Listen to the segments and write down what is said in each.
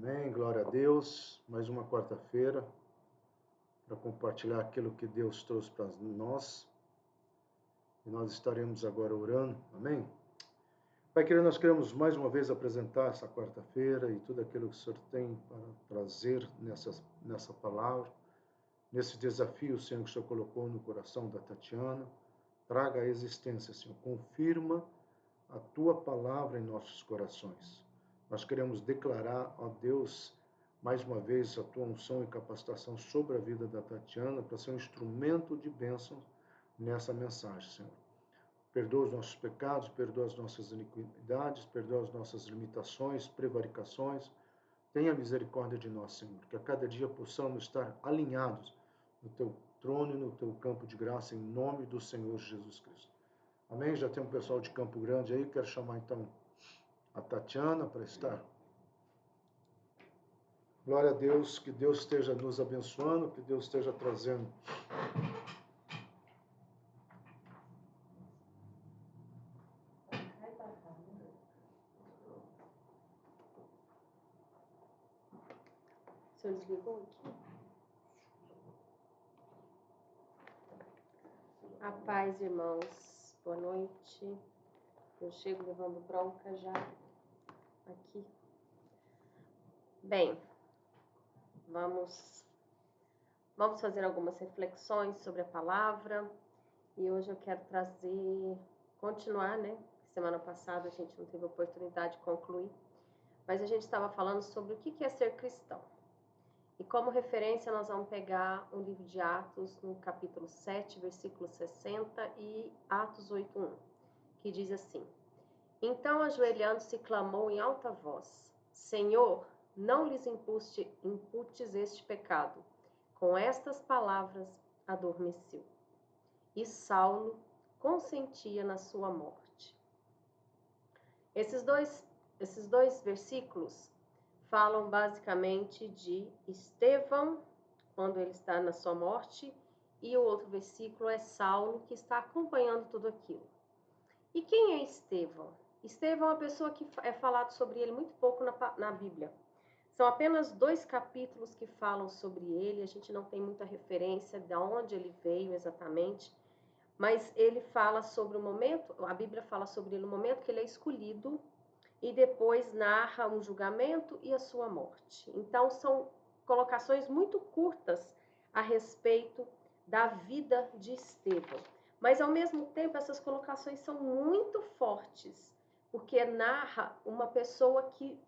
Amém, glória a Deus. Mais uma quarta-feira para compartilhar aquilo que Deus trouxe para nós. E nós estaremos agora orando, amém? Pai querido, nós queremos mais uma vez apresentar essa quarta-feira e tudo aquilo que o Senhor tem para trazer nessa palavra, nesse desafio, Senhor, que o Senhor colocou no coração da Tatiana. Traga a existência, Senhor. Confirma a Tua palavra em nossos corações. Nós queremos declarar, ó Deus, mais uma vez, a Tua unção e capacitação sobre a vida da Tatiana para ser um instrumento de bênção nessa mensagem, Senhor. Perdoa os nossos pecados, perdoa as nossas iniquidades, perdoa as nossas limitações, prevaricações. Tenha misericórdia de nós, Senhor, que a cada dia possamos estar alinhados no Teu trono e no Teu campo de graça, em nome do Senhor Jesus Cristo. Amém? Já tem um pessoal de Campo Grande aí, quero chamar então a Tatiana para estar. Glória a Deus, que Deus esteja nos abençoando, que Deus esteja trazendo O senhor desligou aqui? A paz, irmãos. Boa noite. Eu chego levando bronca já aqui. Bem, vamos fazer algumas reflexões sobre a palavra. E hoje eu quero continuar, né? Semana passada a gente não teve oportunidade de concluir. Mas a gente estava falando sobre o que é ser cristão. E como referência nós vamos pegar o livro de Atos, no capítulo 7, versículo 60 e Atos 8:1, que diz assim: Então, ajoelhando-se, clamou em alta voz: Senhor, não lhes imputes este pecado. Com estas palavras adormeceu. E Saulo consentia na sua morte. Esses dois versículos falam basicamente de Estevão, quando ele está na sua morte, e o outro versículo é Saulo, que está acompanhando tudo aquilo. E quem é Estevão? Estevão é uma pessoa que é falado sobre ele muito pouco na Bíblia. São apenas 2 capítulos que falam sobre ele, a gente não tem muita referência de onde ele veio exatamente, mas ele fala sobre o momento, a Bíblia fala sobre ele, o momento que ele é escolhido, e depois narra um julgamento e a sua morte. Então, são colocações muito curtas a respeito da vida de Estevão. Mas, ao mesmo tempo, essas colocações são muito fortes, porque narra uma pessoa que,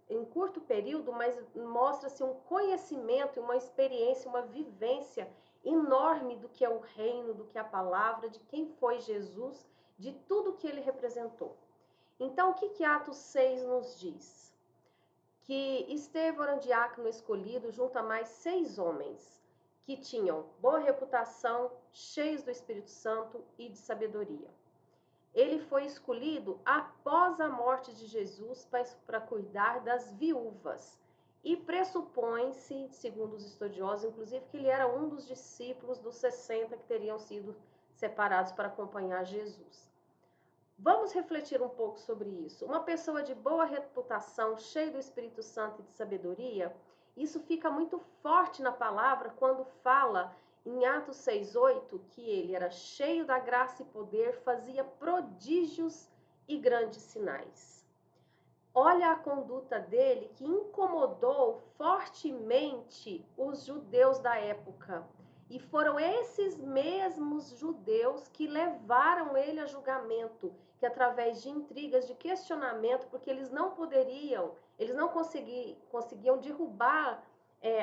em curto período, mas mostra-se um conhecimento, uma experiência, uma vivência enorme do que é o reino, do que é a palavra, de quem foi Jesus, de tudo que ele representou. Então, o que Atos 6 nos diz? Que Estevão era um diácono escolhido junto a mais 6 homens que tinham boa reputação, cheios do Espírito Santo e de sabedoria. Ele foi escolhido após a morte de Jesus para cuidar das viúvas. E pressupõe-se, segundo os estudiosos, inclusive, que ele era um dos discípulos dos 60 que teriam sido separados para acompanhar Jesus. Vamos refletir um pouco sobre isso. Uma pessoa de boa reputação, cheia do Espírito Santo e de sabedoria, isso fica muito forte na palavra quando fala em Atos 6:8 que ele era cheio da graça e poder, fazia prodígios e grandes sinais. Olha a conduta dele que incomodou fortemente os judeus da época. E foram esses mesmos judeus que levaram ele a julgamento, que através de intrigas, de questionamento, porque eles não conseguiam derrubar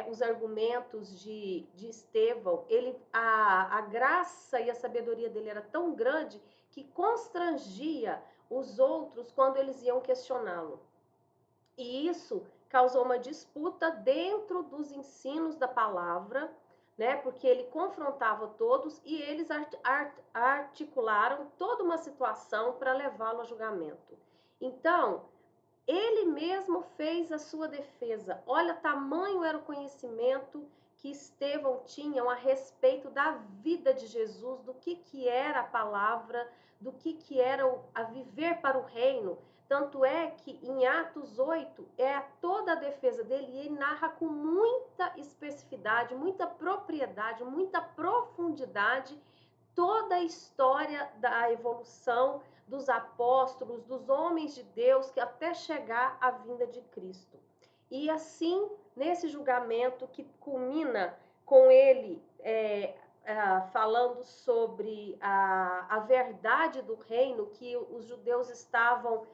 os argumentos de Estevão. A graça e a sabedoria dele era tão grande que constrangia os outros quando eles iam questioná-lo. E isso causou uma disputa dentro dos ensinos da palavra, né? Porque ele confrontava todos e eles articularam toda uma situação para levá-lo a julgamento. Então, ele mesmo fez a sua defesa. Olha, tamanho era o conhecimento que Estevão tinha a respeito da vida de Jesus, do que era a palavra, do que era a viver para o reino, Tanto é que em Atos 8 é toda a defesa dele e ele narra com muita especificidade, muita propriedade, muita profundidade toda a história da evolução dos apóstolos, dos homens de Deus, que até chegar à vinda de Cristo. E assim, nesse julgamento que culmina com ele falando sobre a verdade do reino, que os judeus estavam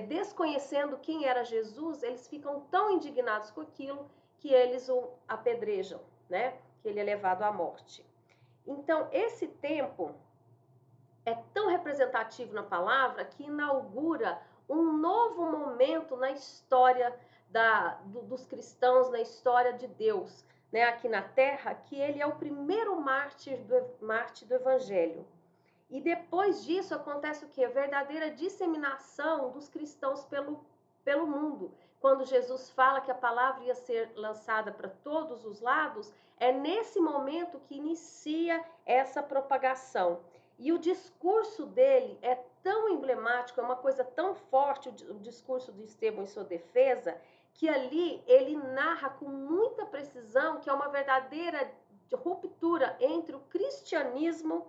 desconhecendo quem era Jesus, eles ficam tão indignados com aquilo que eles o apedrejam, né? Que ele é levado à morte. Então, esse tempo é tão representativo na palavra que inaugura um novo momento na história dos cristãos, na história de Deus, né, aqui na Terra, que ele é o primeiro mártir do Evangelho. E depois disso acontece o quê? A verdadeira disseminação dos cristãos pelo mundo. Quando Jesus fala que a palavra ia ser lançada para todos os lados, é nesse momento que inicia essa propagação. E o discurso dele é tão emblemático, é uma coisa tão forte, o discurso de Estevão em sua defesa, que ali ele narra com muita precisão que é uma verdadeira ruptura entre o cristianismo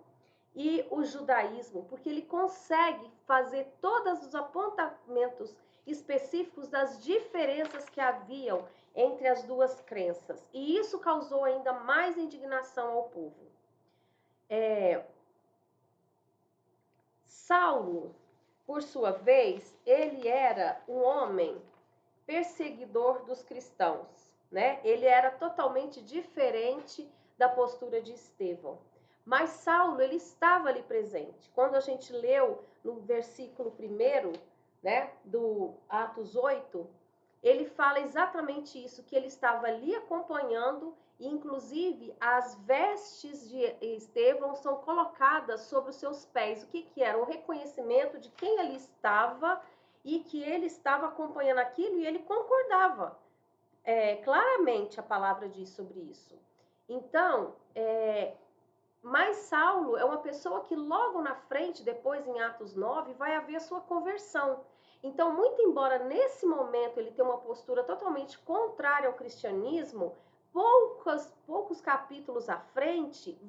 e o judaísmo, porque ele consegue fazer todos os apontamentos específicos das diferenças que haviam entre as duas crenças. E isso causou ainda mais indignação ao povo. Saulo, por sua vez, ele era um homem perseguidor dos cristãos, né? Ele era totalmente diferente da postura de Estevão. Mas Saulo, ele estava ali presente. Quando a gente leu no versículo 1, né, do Atos 8, ele fala exatamente isso, que ele estava ali acompanhando, e inclusive as vestes de Estevão são colocadas sobre os seus pés. O que era? Um reconhecimento de quem ali estava e que ele estava acompanhando aquilo e ele concordava. Claramente a palavra diz sobre isso. Então, mas Saulo é uma pessoa que logo na frente, depois em Atos 9, vai haver a sua conversão. Então, muito embora nesse momento ele tenha uma postura totalmente contrária ao cristianismo, poucos capítulos à frente,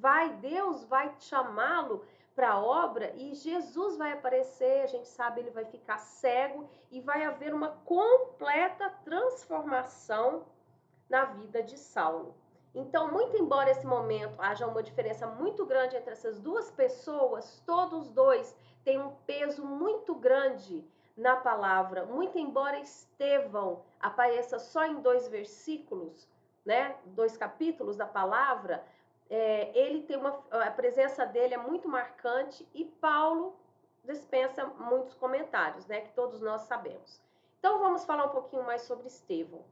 Deus vai chamá-lo para a obra e Jesus vai aparecer, a gente sabe, ele vai ficar cego e vai haver uma completa transformação na vida de Saulo. Então, muito embora esse momento haja uma diferença muito grande entre essas duas pessoas, todos dois têm um peso muito grande na palavra. Muito embora Estevão apareça só em 2 versículos, né, 2 capítulos da palavra, ele tem a presença dele é muito marcante e Paulo dispensa muitos comentários, né, que todos nós sabemos. Então, vamos falar um pouquinho mais sobre Estevão.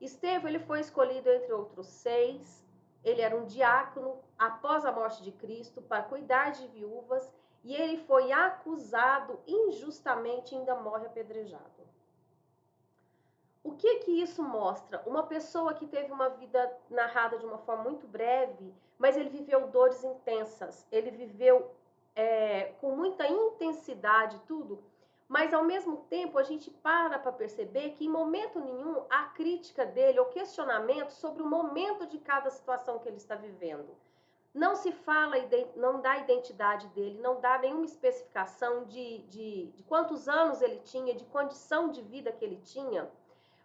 Estevão, ele foi escolhido entre outros 6, ele era um diácono após a morte de Cristo para cuidar de viúvas e ele foi acusado injustamente e ainda morre apedrejado. O que isso mostra? Uma pessoa que teve uma vida narrada de uma forma muito breve, mas ele viveu dores intensas, ele viveu com muita intensidade tudo, mas ao mesmo tempo a gente para perceber que em momento nenhum há crítica dele ou questionamento sobre o momento de cada situação que ele está vivendo. Não se fala, não dá identidade dele, não dá nenhuma especificação de quantos anos ele tinha, de condição de vida que ele tinha,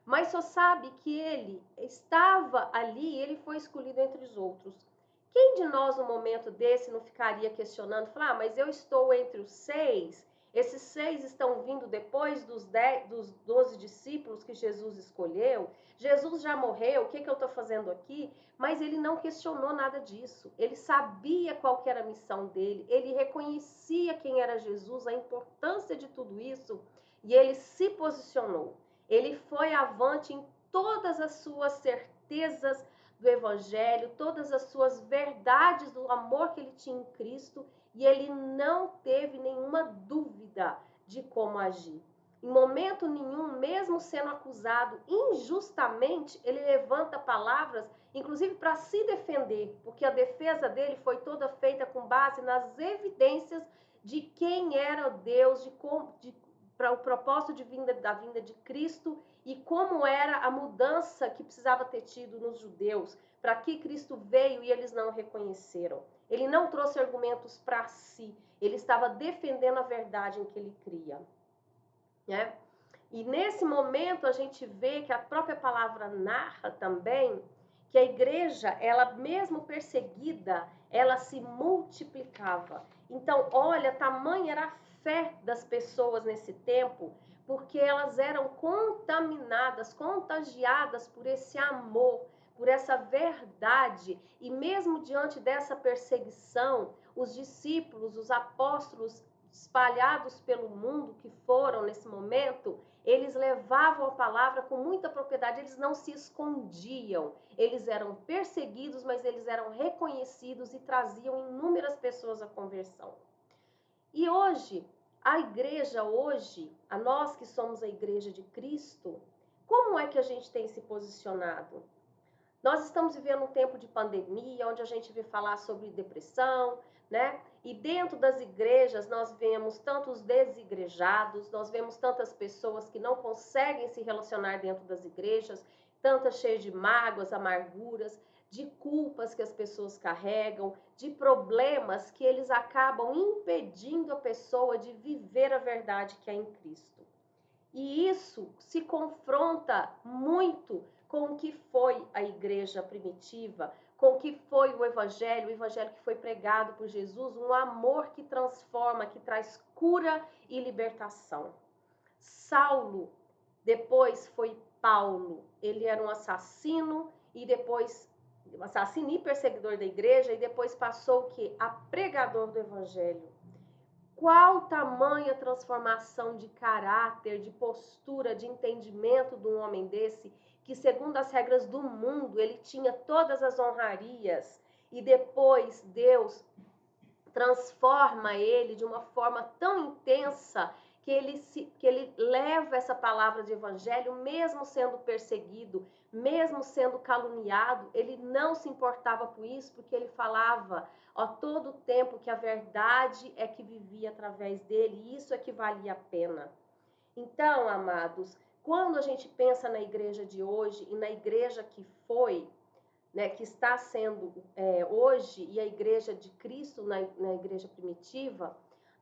mas só sabe que ele estava ali, ele foi escolhido entre os outros. Quem de nós, no momento desse, não ficaria questionando, falar, mas eu estou entre os 6, esses 6 estão vindo depois dos 12 discípulos que Jesus escolheu, Jesus já morreu, o que eu estou fazendo aqui? Mas ele não questionou nada disso, ele sabia qual que era a missão dele, ele reconhecia quem era Jesus, a importância de tudo isso, e ele se posicionou. Ele foi avante em todas as suas certezas do Evangelho, todas as suas verdades do amor que ele tinha em Cristo, e ele não teve nenhuma dúvida de como agir. Em momento nenhum, mesmo sendo acusado injustamente, ele levanta palavras, inclusive para se defender, porque a defesa dele foi toda feita com base nas evidências de quem era Deus, para o propósito da vinda de Cristo e como era a mudança que precisava ter tido nos judeus, para que Cristo veio e eles não o reconheceram. Ele não trouxe argumentos para si, ele estava defendendo a verdade em que ele cria, né? E nesse momento a gente vê que a própria palavra narra também que a igreja, ela mesmo perseguida, ela se multiplicava. Então, olha, tamanha era a fé das pessoas nesse tempo, porque elas eram contaminadas, contagiadas por esse amor, por essa verdade. E mesmo diante dessa perseguição, os discípulos, os apóstolos espalhados pelo mundo que foram nesse momento, eles levavam a palavra com muita propriedade, eles não se escondiam, eles eram perseguidos, mas eles eram reconhecidos e traziam inúmeras pessoas à conversão. E hoje, a igreja hoje, a nós que somos a igreja de Cristo, como é que a gente tem se posicionado? Nós estamos vivendo um tempo de pandemia, onde a gente vê falar sobre depressão, né? E dentro das igrejas nós vemos tantos desigrejados, nós vemos tantas pessoas que não conseguem se relacionar dentro das igrejas, tantas cheias de mágoas, amarguras, de culpas que as pessoas carregam, de problemas que eles acabam impedindo a pessoa de viver a verdade que é em Cristo. E isso se confronta muito com o que foi a igreja primitiva, com o que foi o evangelho que foi pregado por Jesus, um amor que transforma, que traz cura e libertação. Saulo, depois foi Paulo, ele era um assassino e depois assassino e perseguidor da igreja e depois passou o quê? A pregador do evangelho. Qual tamanha transformação de caráter, de postura, de entendimento de um homem desse, que segundo as regras do mundo, ele tinha todas as honrarias, e depois Deus transforma ele de uma forma tão intensa que ele leva essa palavra de evangelho, mesmo sendo perseguido, mesmo sendo caluniado, ele não se importava por isso, porque ele falava a todo tempo que a verdade é que vivia através dele, e isso é que valia a pena. Então, amados, quando a gente pensa na igreja de hoje e na igreja que foi, né, que está sendo hoje, e a igreja de Cristo na igreja primitiva,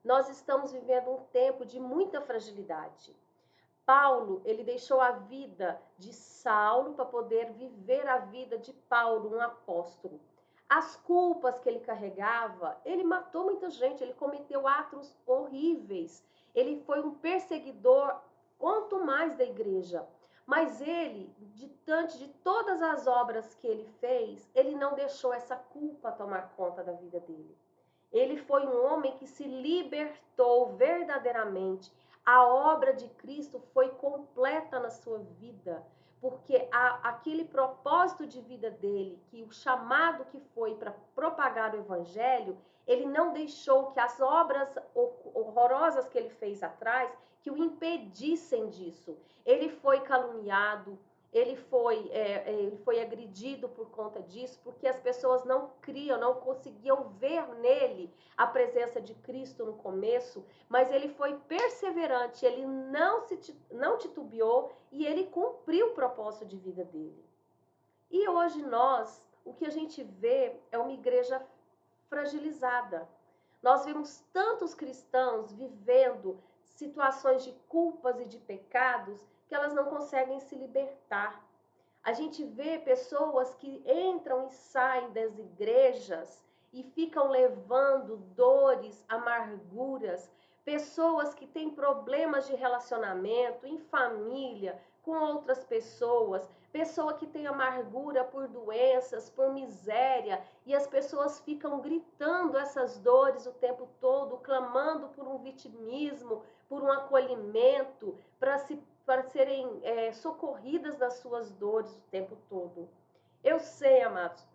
nós estamos vivendo um tempo de muita fragilidade. Paulo, ele deixou a vida de Saulo para poder viver a vida de Paulo, um apóstolo. As culpas que ele carregava, ele matou muita gente, ele cometeu atos horríveis, ele foi um perseguidor, quanto mais da igreja. Mas ele, diante de todas as obras que ele fez, ele não deixou essa culpa tomar conta da vida dele. Ele foi um homem que se libertou verdadeiramente. A obra de Cristo foi completa na sua vida, porque aquele propósito de vida dele, que o chamado que foi para propagar o evangelho, ele não deixou que as obras horrorosas que ele fez atrás, que o impedissem disso. Ele foi caluniado, ele foi agredido por conta disso, porque as pessoas não criam, não conseguiam ver nele a presença de Cristo no começo, mas ele foi perseverante, ele não titubeou e ele cumpriu o propósito de vida dele. E hoje nós, o que a gente vê é uma igreja fragilizada. Nós vemos tantos cristãos vivendo situações de culpas e de pecados que elas não conseguem se libertar. A gente vê pessoas que entram e saem das igrejas e ficam levando dores, amarguras, pessoas que têm problemas de relacionamento, em família, com outras pessoas, pessoa que tem amargura por doenças, por miséria, e as pessoas ficam gritando essas dores o tempo todo, clamando por um vitimismo, por um acolhimento, para serem socorridas das suas dores o tempo todo. Eu sei, amados,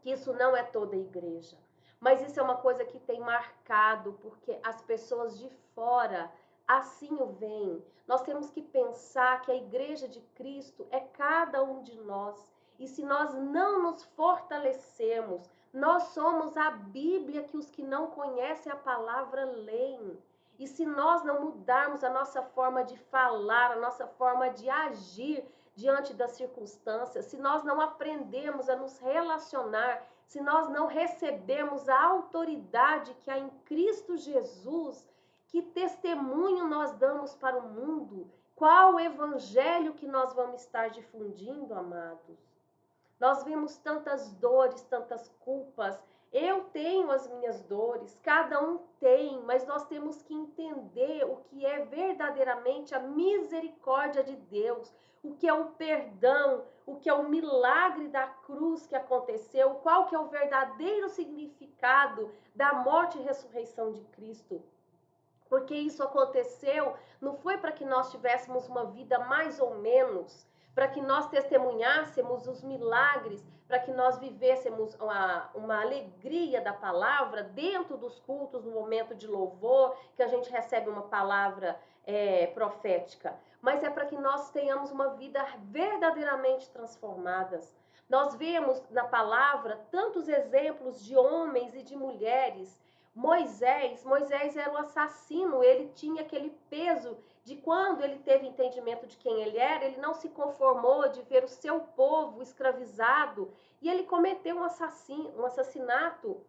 que isso não é toda a igreja, mas isso é uma coisa que tem marcado, porque as pessoas de fora assim o veem. Nós temos que pensar que a igreja de Cristo é cada um de nós, e se nós não nos fortalecemos, nós somos a Bíblia que os que não conhecem a palavra leem. E se nós não mudarmos a nossa forma de falar, a nossa forma de agir diante das circunstâncias, se nós não aprendemos a nos relacionar, se nós não recebermos a autoridade que há em Cristo Jesus, que testemunho nós damos para o mundo? Qual o evangelho que nós vamos estar difundindo, amados? Nós vemos tantas dores, tantas culpas. Eu tenho as minhas dores, cada um tem, mas nós temos que entender o que é verdadeiramente a misericórdia de Deus, o que é o perdão, o que é o milagre da cruz que aconteceu, qual que é o verdadeiro significado da morte e ressurreição de Cristo. Porque isso aconteceu, não foi para que nós tivéssemos uma vida mais ou menos, para que nós testemunhássemos os milagres, para que nós vivêssemos uma alegria da palavra dentro dos cultos, no momento de louvor, que a gente recebe uma palavra profética. Mas é para que nós tenhamos uma vida verdadeiramente transformadas. Nós vemos na palavra tantos exemplos de homens e de mulheres. Moisés era um assassino, ele tinha aquele peso de quando ele teve entendimento de quem ele era, ele não se conformou de ver o seu povo escravizado e ele cometeu um assassinato.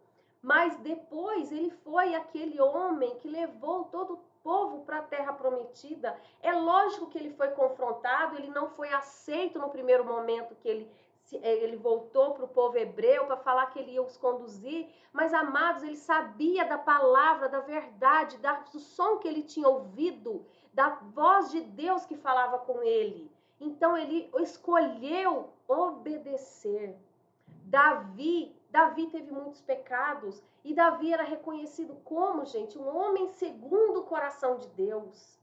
Mas depois ele foi aquele homem que levou todo o povo para a terra prometida. É lógico que ele foi confrontado, ele não foi aceito no primeiro momento que ele voltou para o povo hebreu para falar que ele ia os conduzir, mas, amados, ele sabia da palavra, da verdade, do som que ele tinha ouvido, da voz de Deus que falava com ele. Então, ele escolheu obedecer. Davi teve muitos pecados e Davi era reconhecido como, gente, um homem segundo o coração de Deus.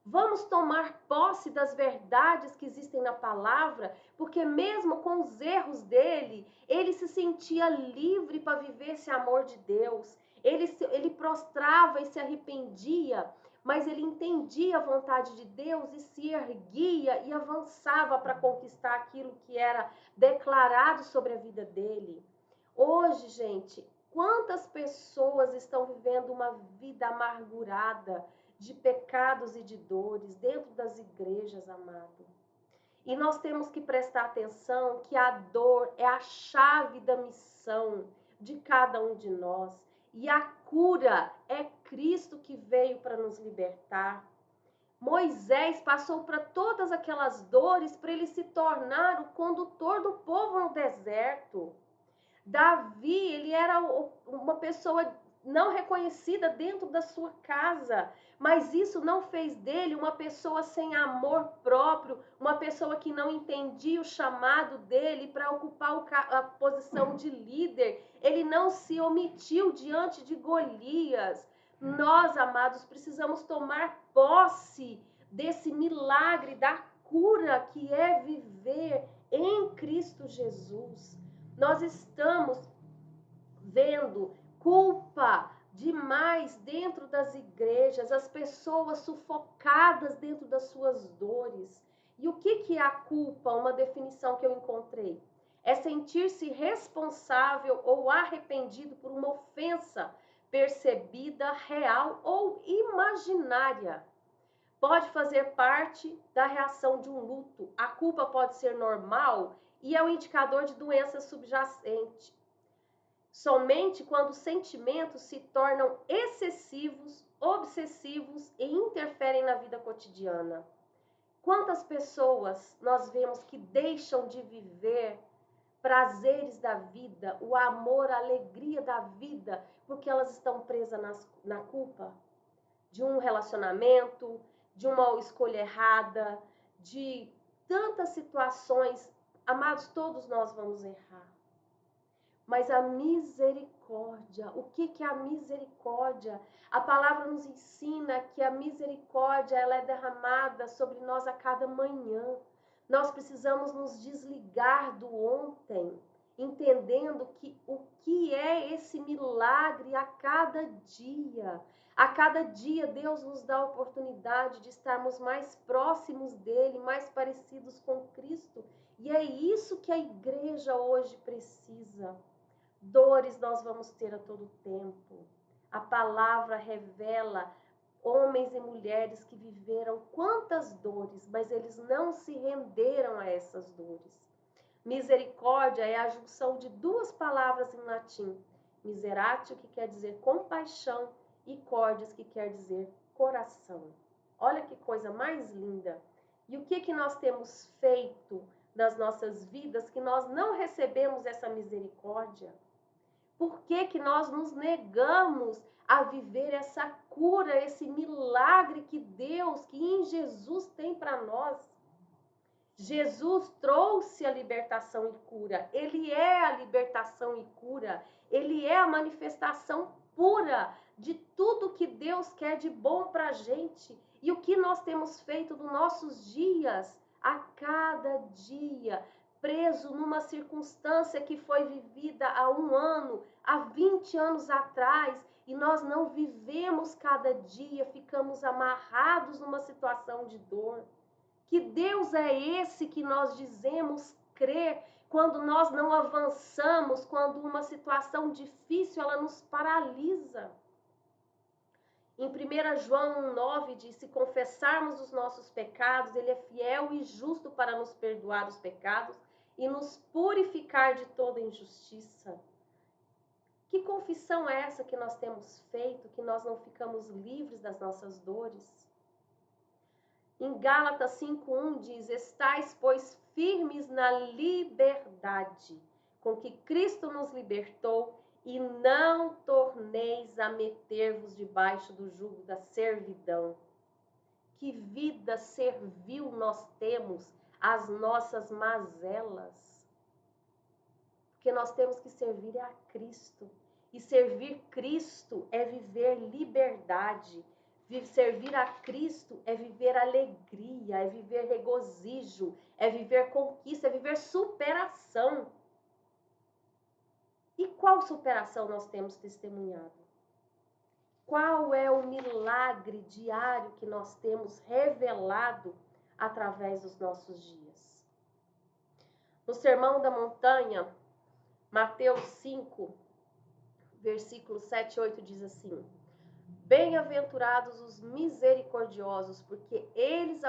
Vamos tomar posse das verdades que existem na palavra, porque mesmo com os erros dele, ele se sentia livre para viver esse amor de Deus. Ele prostrava e se arrependia, mas ele entendia a vontade de Deus e se erguia e avançava para conquistar aquilo que era declarado sobre a vida dele. Hoje, gente, quantas pessoas estão vivendo uma vida amargurada, de pecados e de dores dentro das igrejas, amado. E nós temos que prestar atenção que a dor é a chave da missão de cada um de nós. E a cura é Cristo que veio para nos libertar. Moisés passou por todas aquelas dores para ele se tornar o condutor do povo no deserto. Davi, ele era uma pessoa não reconhecida dentro da sua casa, mas isso não fez dele uma pessoa sem amor próprio, uma pessoa que não entendia o chamado dele para ocupar a posição de líder. Ele não se omitiu diante de Golias. Nós, amados, precisamos tomar posse desse milagre da cura que é viver em Cristo Jesus. Nós estamos vendo culpa demais dentro das igrejas, as pessoas sufocadas dentro das suas dores. E o que é a culpa? Uma definição que eu encontrei. É sentir-se responsável ou arrependido por uma ofensa percebida, real ou imaginária. Pode fazer parte da reação de um luto. A culpa pode ser normal e é um indicador de doença subjacente. Somente quando os sentimentos se tornam excessivos, obsessivos e interferem na vida cotidiana. Quantas pessoas nós vemos que deixam de viver prazeres da vida, o amor, a alegria da vida, porque elas estão presas na culpa de um relacionamento, de uma escolha errada, de tantas situações. Amados, todos nós vamos errar. Mas a misericórdia, o que é a misericórdia? A palavra nos ensina que a misericórdia ela é derramada sobre nós a cada manhã. Nós precisamos nos desligar do ontem, entendendo que o que é esse milagre a cada dia. A cada dia Deus nos dá a oportunidade de estarmos mais próximos dele, mais parecidos com Cristo. E é isso que a igreja hoje precisa. Dores nós vamos ter a todo tempo. A palavra revela Homens e mulheres que viveram quantas dores, mas eles não se renderam a essas dores. Misericórdia é a junção de duas palavras em latim. Miseratio, que quer dizer compaixão, e cordes, que quer dizer coração. Olha que coisa mais linda. E o que nós temos feito nas nossas vidas que nós não recebemos essa misericórdia? Por que nós nos negamos a viver essa cura, esse milagre que Deus, que em Jesus tem para nós? Jesus trouxe a libertação e cura. Ele é a libertação e cura. Ele é a manifestação pura de tudo que Deus quer de bom para a gente. E o que nós temos feito nos nossos dias, a cada dia, preso numa circunstância que foi vivida há 1 ano, há 20 anos atrás, e nós não vivemos cada dia, ficamos amarrados numa situação de dor. Que Deus é esse que nós dizemos crer quando nós não avançamos, quando uma situação difícil ela nos paralisa? Em 1 João 1,9 diz: se confessarmos os nossos pecados, Ele é fiel e justo para nos perdoar os pecados e nos purificar de toda injustiça. Que confissão é essa que nós temos feito, que nós não ficamos livres das nossas dores? Em Gálatas 5,1 diz: estais, pois, firmes na liberdade com que Cristo nos libertou, e não torneis a meter-vos debaixo do jugo da servidão. Que vida servil nós temos às nossas mazelas. Porque nós temos que servir a Cristo. E servir Cristo é viver liberdade. Servir a Cristo é viver alegria, é viver regozijo, é viver conquista, é viver superação. E qual superação nós temos testemunhado? Qual é o milagre diário que nós temos revelado através dos nossos dias? No Sermão da Montanha, Mateus 5, versículos 7 e 8 diz assim: bem-aventurados os misericordiosos, porque eles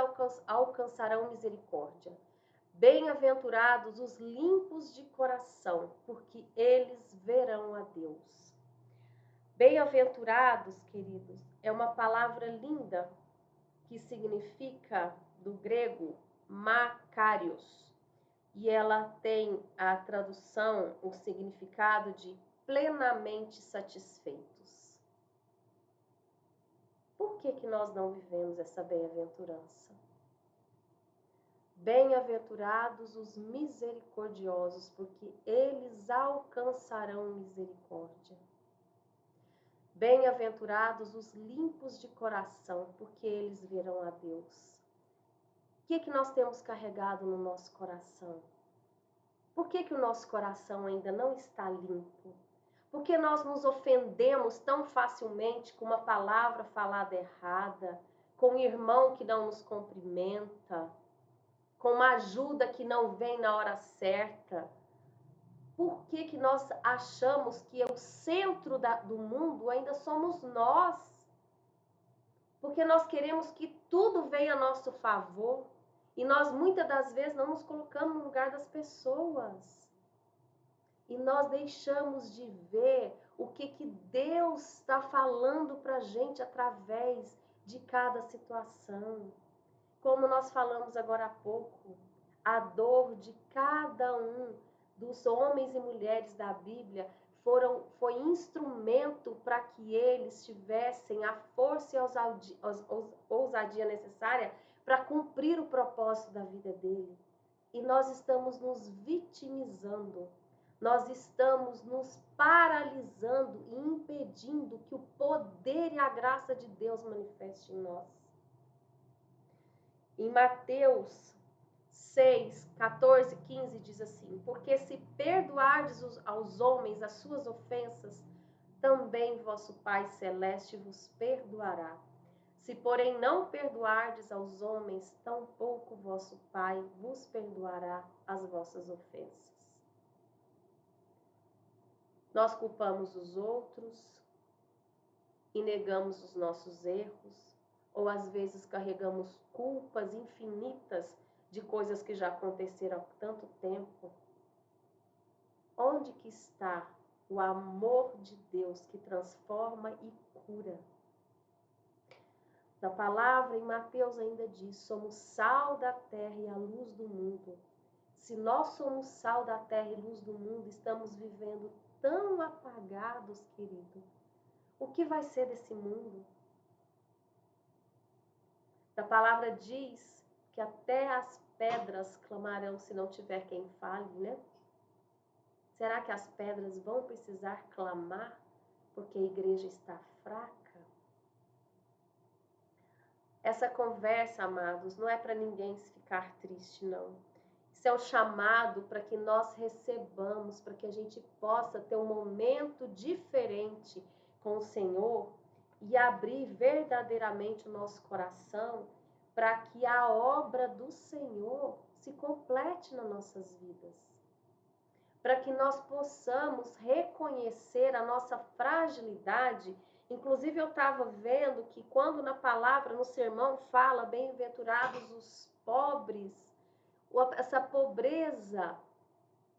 alcançarão misericórdia. Bem-aventurados os limpos de coração, porque eles verão a Deus. Bem-aventurados, queridos, é uma palavra linda que significa, do grego, makarios. E ela tem a tradução, o significado de plenamente satisfeitos. Por que nós não vivemos essa bem-aventurança? Bem-aventurados os misericordiosos, porque eles alcançarão misericórdia. Bem-aventurados os limpos de coração, porque eles verão a Deus. O que nós temos carregado no nosso coração? Por que o nosso coração ainda não está limpo? Porque nós nos ofendemos tão facilmente com uma palavra falada errada, com um irmão que não nos cumprimenta, com uma ajuda que não vem na hora certa? Por que nós achamos que o centro do mundo ainda somos nós? Porque nós queremos que tudo venha a nosso favor e nós muitas das vezes não nos colocamos no lugar das pessoas. E nós deixamos de ver o que Deus está falando para a gente através de cada situação. Como nós falamos agora há pouco, a dor de cada um dos homens e mulheres da Bíblia foi instrumento para que eles tivessem a força e a ousadia necessária para cumprir o propósito da vida dele. E nós estamos nos vitimizando. Nós estamos nos paralisando e impedindo que o poder e a graça de Deus manifeste em nós. Em Mateus 6, 14, 15 diz assim: porque se perdoardes aos homens as suas ofensas, também vosso Pai Celeste vos perdoará. Se, porém, não perdoardes aos homens, tampouco vosso Pai vos perdoará as vossas ofensas. Nós culpamos os outros, e negamos os nossos erros, ou às vezes carregamos culpas infinitas de coisas que já aconteceram há tanto tempo. Onde que está o amor de Deus que transforma e cura? Na palavra, em Mateus ainda diz, somos sal da terra e a luz do mundo. Se nós somos sal da terra e luz do mundo, estamos vivendo tão apagados, querido. O que vai ser desse mundo? A palavra diz que até as pedras clamarão se não tiver quem fale, né? Será que as pedras vão precisar clamar porque a igreja está fraca? Essa conversa, amados, não é para ninguém ficar triste, não. Isso é um chamado para que nós recebamos, para que a gente possa ter um momento diferente com o Senhor e abrir verdadeiramente o nosso coração para que a obra do Senhor se complete nas nossas vidas. Para que nós possamos reconhecer a nossa fragilidade. Inclusive, eu estava vendo que quando na palavra, no sermão, fala bem-aventurados os pobres, essa pobreza,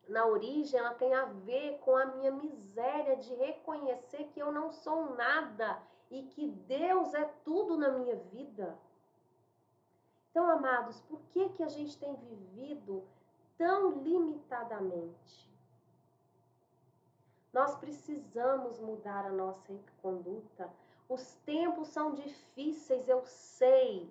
na origem, ela tem a ver com a minha miséria de reconhecer que eu não sou nada e que Deus é tudo na minha vida. Então, amados, por que a gente tem vivido tão limitadamente? Nós precisamos mudar a nossa conduta. Os tempos são difíceis, eu sei.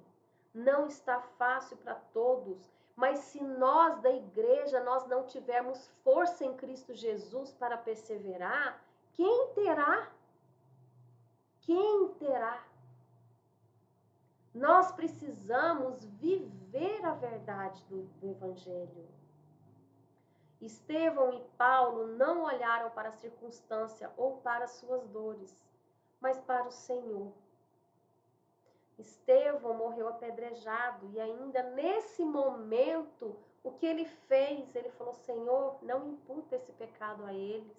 Não está fácil para todos. Mas se nós da igreja, nós não tivermos força em Cristo Jesus para perseverar, quem terá? Quem terá? Nós precisamos viver a verdade do Evangelho. Estevão e Paulo não olharam para a circunstância ou para as suas dores, mas para o Senhor. Estevão morreu apedrejado e ainda nesse momento, o que ele fez? Ele falou, Senhor, não imputa esse pecado a eles.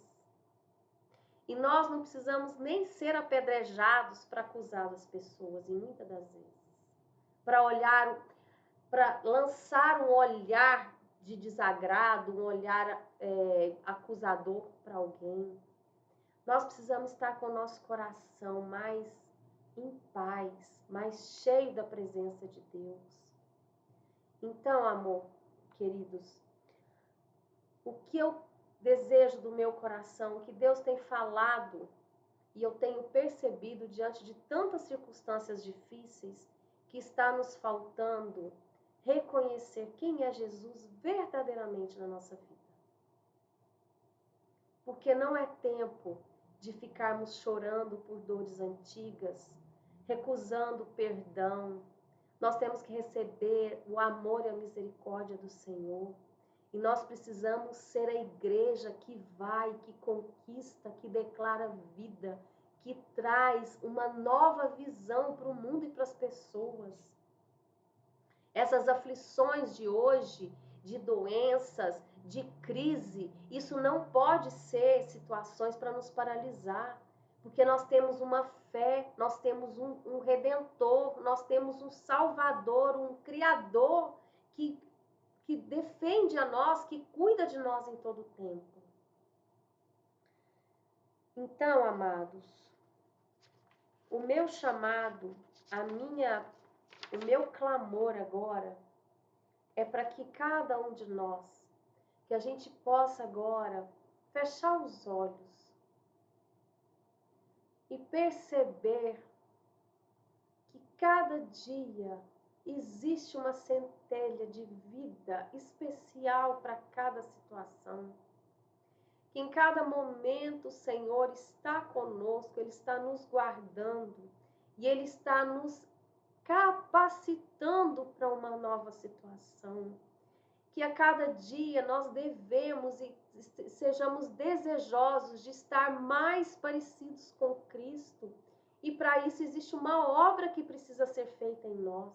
E nós não precisamos nem ser apedrejados para acusar as pessoas, e muitas das vezes. Para lançar um olhar de desagrado, um olhar acusador para alguém. Nós precisamos estar com o nosso coração mais em paz, mais cheio da presença de Deus. Então, amor, queridos, o que eu desejo do meu coração, o que Deus tem falado e eu tenho percebido diante de tantas circunstâncias difíceis, que está nos faltando reconhecer quem é Jesus verdadeiramente na nossa vida. Porque não é tempo de ficarmos chorando por dores antigas, recusando perdão. Nós temos que receber o amor e a misericórdia do Senhor. E nós precisamos ser a igreja que vai, que conquista, que declara vida, que traz uma nova visão para o mundo e para as pessoas. Essas aflições de hoje, de doenças, de crise, isso não pode ser situações para nos paralisar, porque nós temos uma fé, nós temos um Redentor, nós temos um Salvador, um Criador que defende a nós, que cuida de nós em todo o tempo. Então, amados, o meu chamado, o meu clamor agora é para que cada um de nós, que a gente possa agora fechar os olhos e perceber que cada dia existe uma centelha de vida especial para cada situação. Que em cada momento o Senhor está conosco, Ele está nos guardando e Ele está nos capacitando para uma nova situação. Que a cada dia nós devemos e sejamos desejosos de estar mais parecidos com Cristo. E para isso existe uma obra que precisa ser feita em nós.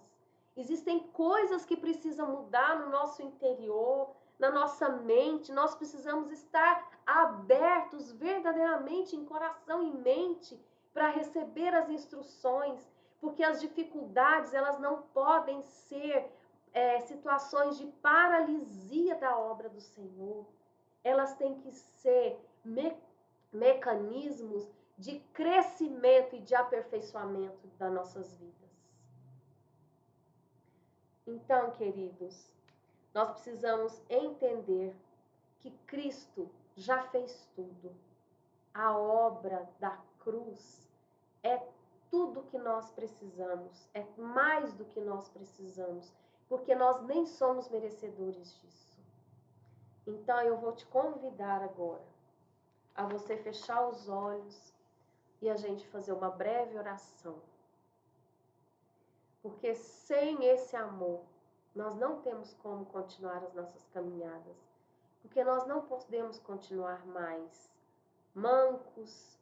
Existem coisas que precisam mudar no nosso interior, na nossa mente. Nós precisamos estar abertos verdadeiramente em coração e mente para receber as instruções, porque as dificuldades, elas não podem ser situações de paralisia da obra do Senhor. Elas têm que ser mecanismos de crescimento e de aperfeiçoamento das nossas vidas. Então, queridos, nós precisamos entender que Cristo já fez tudo. A obra da cruz é tudo que nós precisamos, é mais do que nós precisamos, porque nós nem somos merecedores disso. Então eu vou te convidar agora a você fechar os olhos e a gente fazer uma breve oração. Porque sem esse amor, nós não temos como continuar as nossas caminhadas. Porque nós não podemos continuar mais mancos,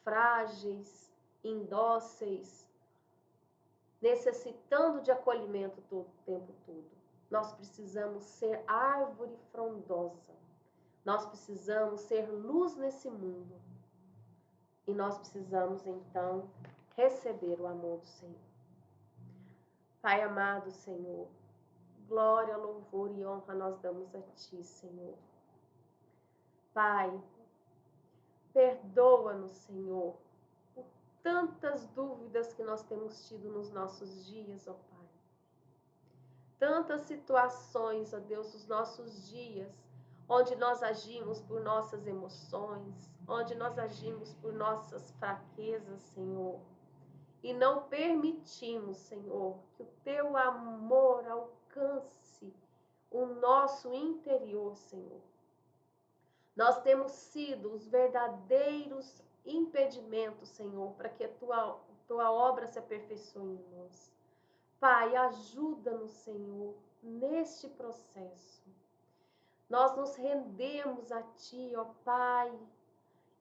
frágeis, indóceis, necessitando de acolhimento todo o tempo todo. Nós precisamos ser árvore frondosa. Nós precisamos ser luz nesse mundo. E nós precisamos, então, receber o amor do Senhor. Pai amado, Senhor, glória, louvor e honra nós damos a Ti, Senhor. Pai, perdoa-nos, Senhor, por tantas dúvidas que nós temos tido nos nossos dias, ó Pai. Tantas situações, ó Deus, nos nossos dias, onde nós agimos por nossas emoções, onde nós agimos por nossas fraquezas, Senhor. E não permitimos, Senhor, que o Teu amor alcance o nosso interior, Senhor. Nós temos sido os verdadeiros impedimentos, Senhor, para que a tua obra se aperfeiçoe em nós. Pai, ajuda-nos, Senhor, neste processo. Nós nos rendemos a Ti, ó Pai,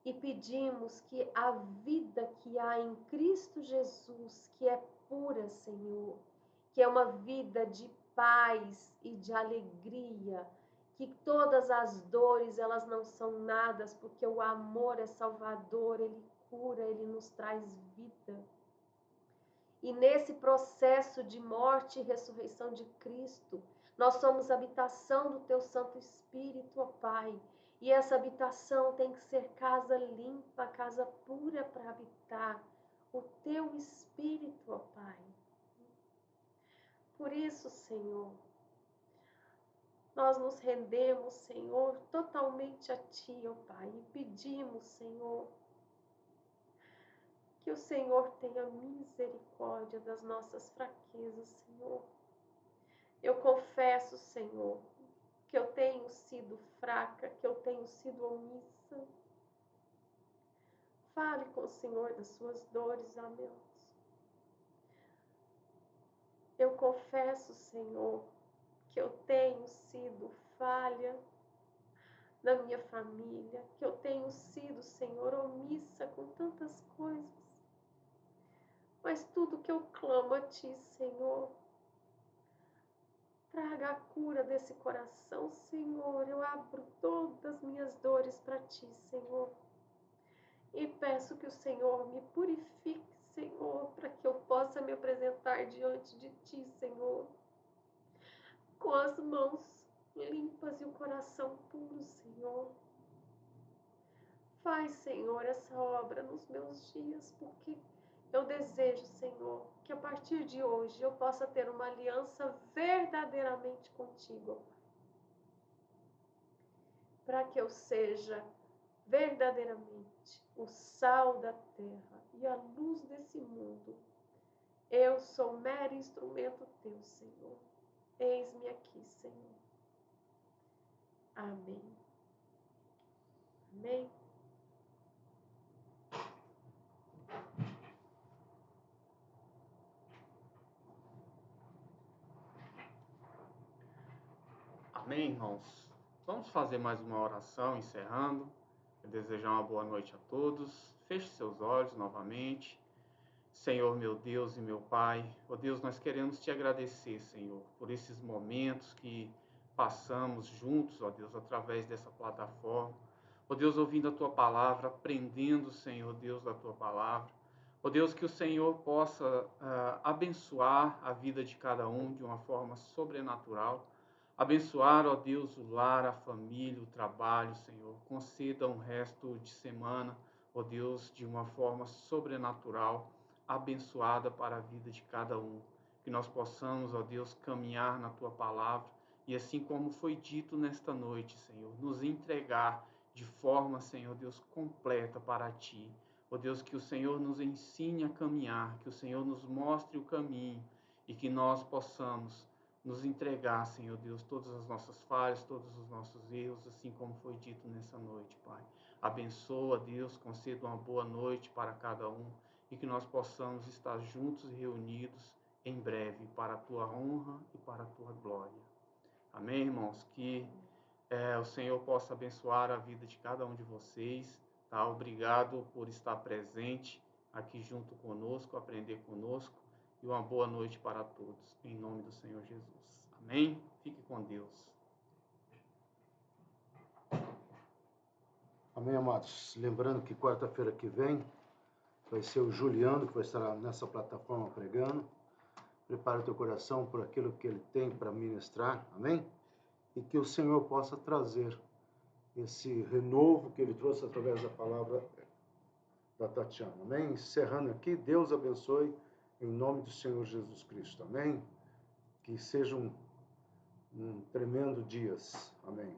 e pedimos que a vida que há em Cristo Jesus, que é pura, Senhor, que é uma vida de paz e de alegria, que todas as dores, elas não são nada, porque o amor é salvador, Ele cura, Ele nos traz vida. E nesse processo de morte e ressurreição de Cristo, nós somos habitação do Teu Santo Espírito, ó Pai. E essa habitação tem que ser casa limpa, casa pura para habitar o Teu Espírito, ó Pai. Por isso, Senhor, nós nos rendemos, Senhor, totalmente a Ti, ó Pai, e pedimos, Senhor, que o Senhor tenha misericórdia das nossas fraquezas, Senhor. Eu confesso, Senhor, que eu tenho sido fraca, que eu tenho sido omissa. Fale com o Senhor das suas dores, lamentes. Eu confesso, Senhor, que eu tenho sido falha na minha família, que eu tenho sido, Senhor, omissa com tantas coisas. Mas tudo que eu clamo a Ti, Senhor, traga a cura desse coração, Senhor. Eu abro todas as minhas dores para Ti, Senhor. E peço que o Senhor me purifique, Senhor, para que eu possa me apresentar diante de Ti, Senhor, com as mãos limpas e o coração puro, Senhor. Faz, Senhor, essa obra nos meus dias, porque eu desejo, Senhor, que a partir de hoje eu possa ter uma aliança verdadeiramente contigo, Pai. Para que eu seja verdadeiramente o sal da terra e a luz desse mundo. Eu sou mero instrumento Teu, Senhor. Eis-me aqui, Senhor. Amém. Amém. Amém, irmãos? Vamos fazer mais uma oração, encerrando. Eu desejar uma boa noite a todos. Feche seus olhos novamente. Senhor, meu Deus e meu Pai, ó Deus, nós queremos Te agradecer, Senhor, por esses momentos que passamos juntos, ó Deus, através dessa plataforma. Ó Deus, ouvindo a Tua palavra, aprendendo, Senhor Deus, da Tua palavra. Ó Deus, que o Senhor possa abençoar a vida de cada um de uma forma sobrenatural. Abençoar, ó Deus, o lar, a família, o trabalho, Senhor. Conceda um resto de semana, ó Deus, de uma forma sobrenatural, abençoada para a vida de cada um. Que nós possamos, ó Deus, caminhar na Tua palavra e assim como foi dito nesta noite, Senhor, nos entregar de forma, Senhor Deus, completa para Ti. Ó Deus, que o Senhor nos ensine a caminhar, que o Senhor nos mostre o caminho e que nós possamos nos entregar, Senhor Deus, todas as nossas falhas, todos os nossos erros, assim como foi dito nessa noite, Pai. Abençoa, Deus, conceda uma boa noite para cada um e que nós possamos estar juntos e reunidos em breve para a Tua honra e para a Tua glória. Amém, irmãos? Que o Senhor possa abençoar a vida de cada um de vocês. Tá? Obrigado por estar presente aqui junto conosco, aprender conosco. E uma boa noite para todos, em nome do Senhor Jesus. Amém? Fique com Deus. Amém, amados. Lembrando que quarta-feira que vem vai ser o Juliano, que vai estar nessa plataforma pregando. Prepare o teu coração por aquilo que ele tem para ministrar. Amém? E que o Senhor possa trazer esse renovo que ele trouxe através da palavra da Tatiana. Amém? Encerrando aqui, Deus abençoe em nome do Senhor Jesus Cristo. Amém? Que seja um tremendo dias. Amém.